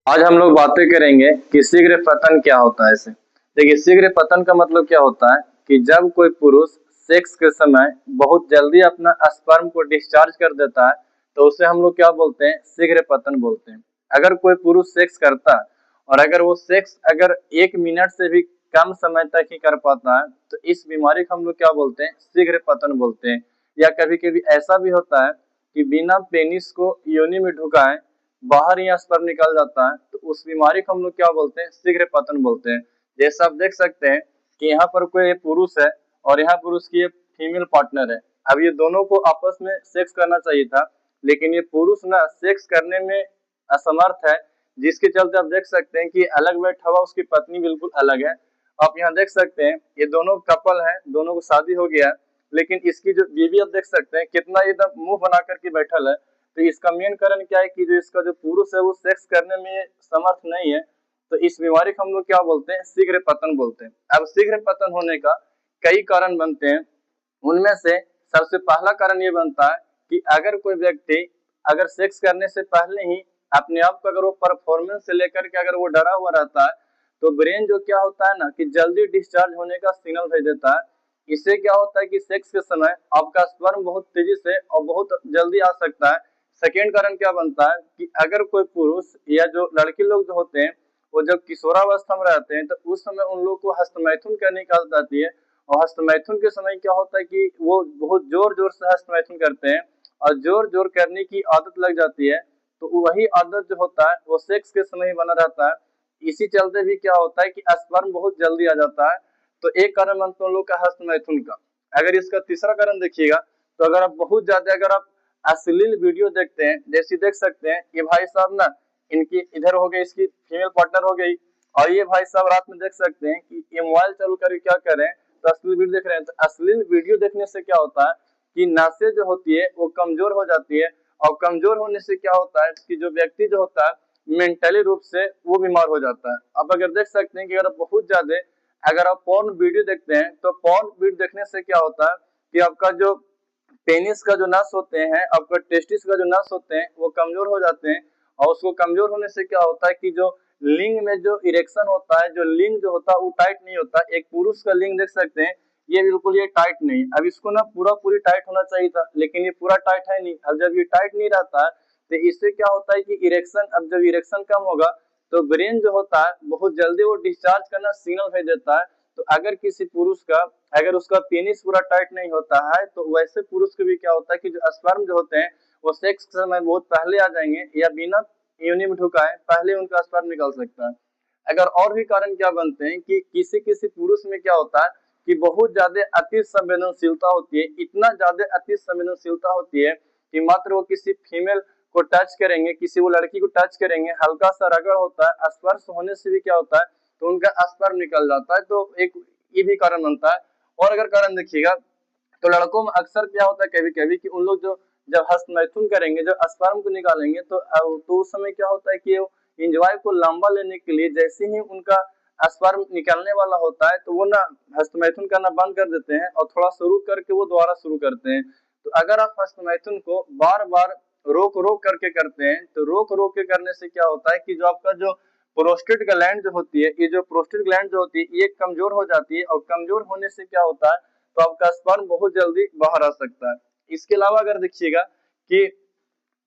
आज हम लोग बातें करेंगे कि शीघ्र पतन क्या होता है। इसे देखिए, शीघ्र पतन का मतलब क्या होता है कि जब कोई पुरुष सेक्स के समय बहुत जल्दी अपना स्पर्म को डिस्चार्ज कर देता है तो उसे हम लोग क्या बोलते हैं, शीघ्र पतन बोलते हैं। अगर कोई पुरुष सेक्स करता है और अगर वो सेक्स अगर 1 मिनट से भी कम समय तक ही कर पाता है तो इस बीमारी को हम लोग क्या बोलते हैं, शीघ्र पतन बोलते हैं। या कभी कभी ऐसा भी होता है कि बिना पेनिस को योनि में ढुकाए बाहर ही स्पर्म निकल जाता है तो उस बीमारी को हम लोग क्या बोलते हैं, शीघ्र पतन बोलते हैं। जैसे आप देख सकते हैं कि यहाँ पर कोई पुरुष है और यहाँ पुरुष की फीमेल पार्टनर है। अब ये दोनों को आपस में सेक्स करना चाहिए था, लेकिन ये पुरुष ना सेक्स करने में असमर्थ है, जिसके चलते आप देख सकते हैं कि अलग बैठा हुआ उसकी पत्नी बिल्कुल अलग है। आप यहाँ देख सकते हैं ये दोनों कपल है, दोनों को शादी हो गया है, लेकिन इसकी जो बीवी आप देख सकते हैं कितना एकदम मुंह बना करके बैठल है। तो इसका मेन कारण क्या है कि जो इसका जो पुरुष है वो सेक्स करने में समर्थ नहीं है। तो इस बीमारी को हम लोग क्या बोलते हैं, शीघ्र पतन बोलते हैं। अब शीघ्र पतन होने का कई कारण बनते हैं। उनमें से सबसे पहला कारण ये बनता है कि अगर कोई व्यक्ति अगर सेक्स करने से पहले ही अपने आप को अगर वो परफॉर्मेंस से लेकर के अगर वो डरा हुआ रहता है तो ब्रेन जो क्या होता है ना कि जल्दी डिस्चार्ज होने का सिग्नल भेज देता है। इससे क्या होता है कि सेक्स के समय आपका स्पर्म बहुत तेजी से और बहुत जल्दी आ सकता है। सेकेंड कारण क्या बनता है कि अगर कोई पुरुष या जो लड़के लोग जो होते हैं वो जब किशोरावस्था में रहते हैं तो उस समय उन लोग को हस्तमैथुन करने की आदत आती है। और हस्तमैथुन के समय क्या होता है कि वो बहुत जोर जोर से हस्तमैथुन करते हैं और जोर जोर करने की आदत लग जाती है। तो वही आदत जो होता है वो सेक्स के समय ही बना रहता है। इसी चलते भी क्या होता है कि स्पर्म बहुत जल्दी आ जाता है। तो एक कारण बनता है लोग का हस्तमैथुन का। अगर इसका तीसरा कारण देखिएगा तो अगर आप बहुत ज्यादा अगर आप अश्लील वीडियो देखते हैं, जैसे देख सकते हैं ये भाई साहब ना, इनकी इधर हो गई, इसकी फीमेल पार्टनर हो गई और ये भाई साहब रात में देख सकते हैं कि ये मोबाइल चालू करके क्या कर रहे हैं, तो अश्लील वीडियो देख रहे हैं। तो अश्लील वीडियो देखने से क्या होता है कि नसें जो होती है वो कमजोर हो जाती है और कमजोर होने से क्या होता है कि जो व्यक्ति जो होता है मेंटली रूप से वो बीमार हो जाता है। अब अगर देख सकते हैं कि अगर बहुत ज्यादा अगर आप पॉर्न वीडियो देखते हैं तो पॉर्न वीडियो देखने से क्या होता है कि आपका जो पेनिस का जो नस होते हैं, आपका टेस्टिस का जो नस होते हैं वो कमजोर हो जाते हैं। और उसको कमजोर होने से क्या होता है कि जो लिंग में जो इरेक्शन होता है, जो लिंग जो होता है वो टाइट नहीं होता। एक पुरुष का लिंग देख सकते हैं ये बिल्कुल ये टाइट नहीं। अब इसको ना पूरा पूरी टाइट होना चाहिए था, लेकिन ये पूरा टाइट है नहीं। अब जब ये टाइट नहीं रहता है तो इससे क्या होता है कि इरेक्शन, अब जब इरेक्शन कम होगा तो ब्रेन जो होता है बहुत जल्दी वो डिस्चार्ज करना सिग्नल भेज देता है। तो अगर किसी पुरुष का अगर उसका पेनिस पूरा टाइट नहीं होता है तो वैसे पुरुष को भी क्या होता है कि जो स्पर्म जो होते हैं वो सेक्स के समय बहुत पहले आ जाएंगे या बिना योनि में ढुकाए पहले उनका स्पर्म निकल सकता है। अगर और भी कारण क्या बनते हैं कि किसी किसी पुरुष में क्या होता है कि बहुत ज्यादा अति संवेदनशीलता होती है, इतना ज्यादा अति संवेदनशीलता होती है कि मात्र वो किसी फीमेल को टच करेंगे, किसी वो लड़की को टच करेंगे, हल्का सा रगड़ होता है, स्पर्श होने से भी क्या होता है तो उनका स्पर्म निकल जाता है। तो एक ये भी कारण बनता है। और अगर कारण देखिएगा तो लड़कों में अक्सर क्या होता है कभी कभी कि उन लोग जो जब हस्तमैथुन करेंगे, जब स्पर्म को निकालेंगे तो उस समय क्या होता है कि इंजॉय को लंबा लेने के लिए जैसे ही उनका स्पर्म निकलने वाला होता है तो वो ना हस्तमैथुन करना बंद कर देते हैं और थोड़ा शुरू करके वो दोबारा शुरू करते हैं। तो अगर आप हस्तमैथुन को बार बार रोक रोक करके करते हैं तो रोक रोक के करने से क्या होता है कि जो आपका जो प्रोस्टेट ग्लैंड जो होती है, ये जो प्रोस्टेट ग्लैंड जो होती है ये कमजोर हो जाती है और कमजोर होने से क्या होता है तो आपका स्पर्म बहुत जल्दी बाहर आ सकता है। इसके अलावा अगर देखिएगा कि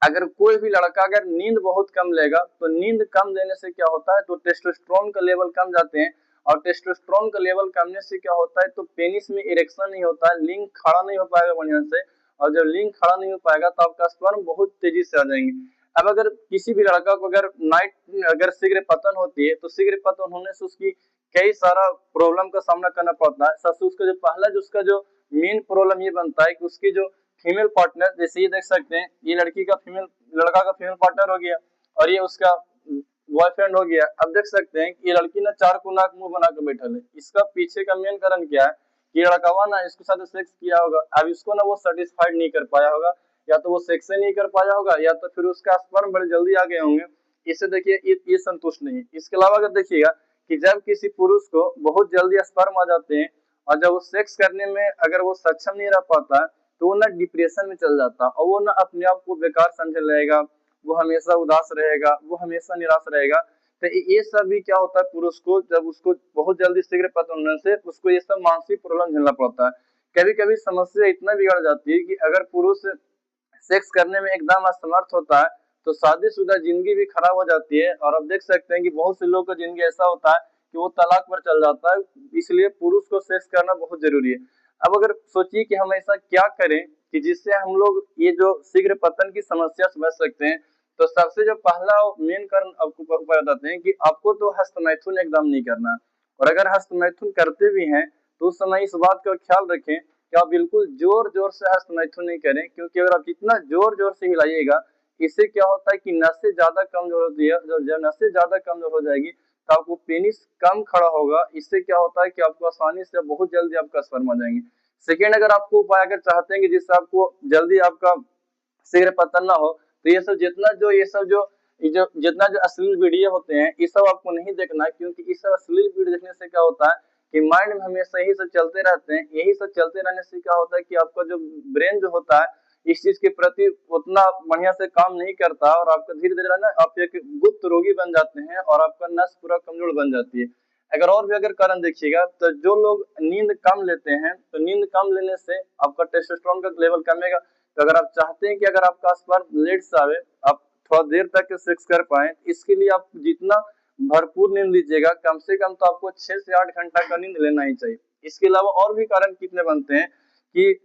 अगर कोई भी लड़का अगर नींद बहुत कम लेगा तो नींद कम लेने से क्या होता है तो टेस्टोस्टेरोन का लेवल कम जाते हैं और टेस्टोस्टेरोन का लेवल कमने से क्या होता है तो पेनिस में इरेक्शन नहीं होता है, लिंग खड़ा नहीं हो पाएगा बढ़िया से। और जब लिंग खड़ा नहीं हो पाएगा तो आपका स्पर्म बहुत तेजी से आ जाएंगे। अब अगर किसी भी लड़का को अगर नाइट अगर शीघ्र पतन होती है तो शीघ्र पतन होने से उसकी कई सारा प्रॉब्लम का सामना करना पड़ता है। सबसे उसका जो पहला जो उसका जो मेन प्रॉब्लम ये बनता है कि उसकी जो फीमेल पार्टनर, जैसे ये देख सकते हैं ये लड़की का फीमेल लड़का का फीमेल पार्टनर हो गया और ये उसका बॉयफ्रेंड हो गया। अब देख सकते हैं कि ये लड़की ना चार कोना मुंह बना के बैठल है। इसका पीछे का मेन कारण क्या है कि लड़कावा ना इसके साथ सेक्स किया होगा, अब इसको ना वो सेटिस्फाइड नहीं कर पाया होगा, या तो वो सेक्स नहीं कर पाया होगा या तो फिर उसका स्पर्म बड़े जल्दी आ गए होंगे। इससे देखिए ये संतुष्ट नहीं है। इसके अलावा अगर देखिएगा कि जब किसी पुरुष को बहुत जल्दी स्पर्म आ जाते हैं और जब वो सेक्स करने में अगर वो सक्षम नहीं रह पाता है तो वो ना डिप्रेशन में चल जाता है और वो ना अपने आप को बेकार समझने लगेगा वो हमेशा उदास रहेगा, वो हमेशा निराश रहेगा। तो ये सब भी क्या होता है, पुरुष को जब उसको बहुत जल्दी शीघ्र पतन होने से उसको ये सब मानसिक प्रॉब्लम झेलना पड़ता है। कभी कभी समस्या इतना बिगड़ जाती है कि अगर पुरुष सेक्स करने में एकदम असमर्थ होता है तो शादीशुदा जिंदगी भी खराब हो जाती है। और अब देख सकते हैं कि बहुत से लोगों का जिंदगी ऐसा होता है कि वो तलाक पर चल जाता है। इसलिए पुरुष को सेक्स करना बहुत जरूरी है। अब अगर सोचिए कि हम ऐसा क्या करें कि जिससे हम लोग ये जो शीघ्र पतन की समस्या से बच सकते हैं। तो सबसे जो पहला मेन कारण आपको उपाय बताते हैं कि आपको तो हस्तमैथुन एकदम नहीं करना। और अगर हस्तमैथुन करते भी हैं तो उस समय इस बात का ख्याल रखें कि आप बिल्कुल जोर जोर से हस्तमैथुन नहीं करें, क्योंकि अगर आप जितना जोर जोर से हिलाइएगा इससे क्या होता है कि नसें ज्यादा कमजोर होती है। जब नसें ज्यादा कमजोर हो जाएगी तो आपको पेनिस कम खड़ा होगा। इससे क्या होता है कि आपको आसानी से बहुत जल्दी आपका स्पर्म आ जाएंगे। सेकेंड, अगर आपको उपाय अगर चाहते हैं कि जिससे आपको जल्दी आपका शीघ्र पतन ना हो, तो ये सब जितना जो अश्लील वीडियो होते हैं ये सब आपको नहीं देखना है। क्योंकि इस सब अश्लील वीडियो देखने से क्या होता है कि माइंड में हमेशा यही सब चलते रहते हैं। यही सब चलते रहने से क्या होता है कि आपका जो ब्रेन जो होता है इस चीज के प्रति उतना बढ़िया से काम नहीं करता और आपका धीरे धीरे ना आप एक गुप्त रोगी बन जाते हैं और आपका नस पूरा कमजोर बन जाती है। अगर और भी अगर कारण देखिएगा तो जो लोग नींद कम लेते हैं तो नींद कम लेने से आपका टेस्टोस्टेरोन का लेवल कमेगा। तो अगर आप चाहते हैं कि अगर आपका स्पर्म लेट से आवे, आप थोड़ा देर तक सेक्स कर पाए, इसके लिए आप जितना भरपूर नींद लीजिएगा, कम से कम तो आपको 6 से 8 घंटा का नींद लेना ही चाहिए। इसके अलावा और भी कारण कितने बनते हैं कि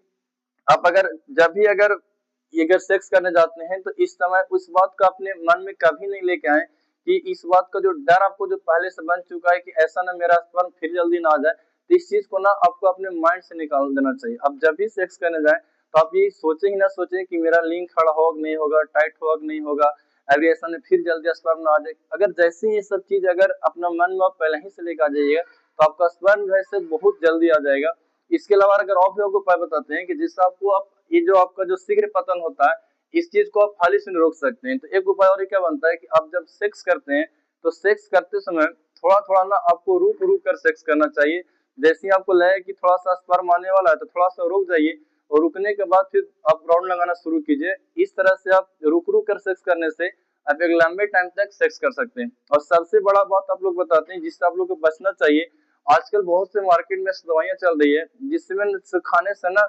आप अगर जब भी अगर सेक्स करने जाते हैं तो इस समय उस बात को अपने मन में कभी नहीं लेके आए कि इस बात का जो डर आपको जो पहले से बन चुका है कि ऐसा ना मेरा स्पर्म फिर जल्दी ना आ जाए, तो इस चीज को ना आपको अपने माइंड से निकाल देना चाहिए। अब जब भी सेक्स करने जाए तो आप ये सोचे ही ना सोचे कि मेरा लिंग खड़ा होगा नहीं होगा, टाइट होगा नहीं होगा, अभी ऐसा नहीं फिर जल्दी स्पर्म ना आ जाए। अगर जैसे ही ये सब चीज अगर अपना मन में आप पहले ही से लेकर आ जाइएगा तो आपका स्पर्म जो है बहुत जल्दी आ जाएगा। इसके अलावा अगर और भी आपको उपाय बताते हैं कि जिससे आपको आप ये जो आपका जो शीघ्र पतन होता है इस चीज को आप हाल ही से रोक सकते हैं। तो एक उपाय और क्या बनता है कि आप जब सेक्स करते हैं तो सेक्स करते समय थोड़ा थोड़ा ना आपको रुक रुक कर सेक्स करना चाहिए। जैसे ही आपको लगे कि थोड़ा सा स्पर्म आने वाला है तो थोड़ा सा रुक जाइए और रुकने के बाद फिर आप राउंड लगाना शुरू कीजिए। इस तरह से आप रुक रुक कर सेक्स करने से आप एक लंबे टाइम तक सेक्स कर सकते हैं। और सबसे बड़ा बात आप लोग बताते हैं जिससे आप लोग को बचना चाहिए, आजकल बहुत से मार्केट में दवाइयां चल रही है जिसमें खाने से ना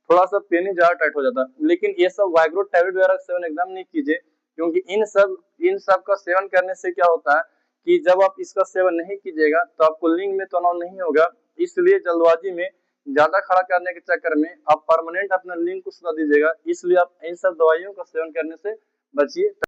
थोड़ा सा पेनिस ज्यादा टाइट हो जाता है। लेकिन ये सब वाइग्रो टैबलेट वगैरह का सेवन एकदम नहीं कीजिए, क्योंकि इन सब का सेवन करने से क्या होता है कि जब आप इसका सेवन नहीं कीजिएगा तो आपको लिंग में तनाव नहीं होगा। इसलिए जल्दबाजी में ज्यादा खड़ा करने के चक्कर में आप परमानेंट अपना लिंग को सुधा दीजिएगा। इसलिए आप इन सब दवाइयों का सेवन करने से बचिए।